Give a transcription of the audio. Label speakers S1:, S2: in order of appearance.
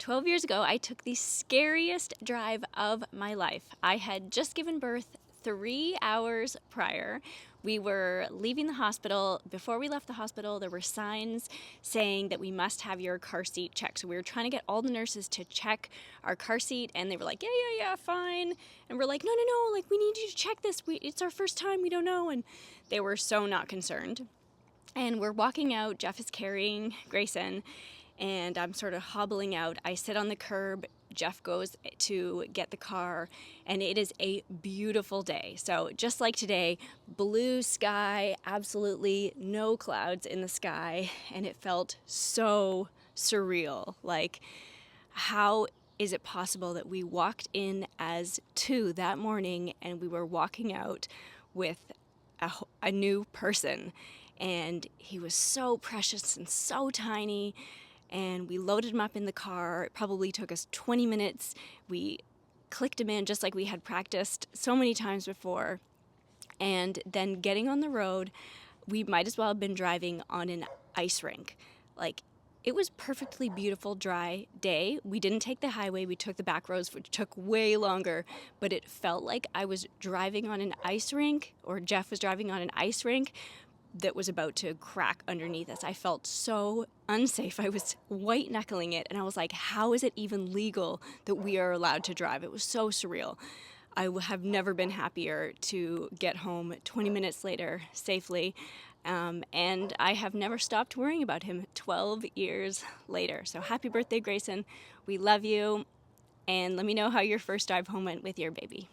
S1: 12 years ago, I took the scariest drive of my life. I had just given birth 3 hours prior. We were leaving the hospital. Before we left the hospital, there were signs saying that we must have your car seat checked. So we were trying to get all the nurses to check our car seat, and they were like, yeah, fine. And we're like, no, like, we need you to check this. It's our first time, we don't know. And they were so not concerned. And we're walking out. Jeff is carrying Grayson, and I'm sort of hobbling out. I sit on the curb. Jeff goes to get the car, and it is a beautiful day. So just like today, blue sky, absolutely no clouds in the sky, and it felt so surreal. Like, how is it possible that we walked in as two that morning and we were walking out with a new person? And he was so precious and so tiny. And we loaded him up in the car. It probably took us 20 minutes. We clicked him in just like we had practiced so many times before. And then getting on the road, we might as well have been driving on an ice rink. Like, it was perfectly beautiful, dry day. We didn't take the highway. We took the back roads, which took way longer. But it felt like I was driving on an ice rink, or Jeff was driving on an ice rink that was about to crack underneath us. I felt so unsafe. I was white knuckling it, and I was like, how is it even legal that we are allowed to drive? It was so surreal. I have never been happier to get home 20 minutes later safely, and I have never stopped worrying about him 12 years later. So happy birthday, Grayson. We love you, and let me know how your first drive home went with your baby.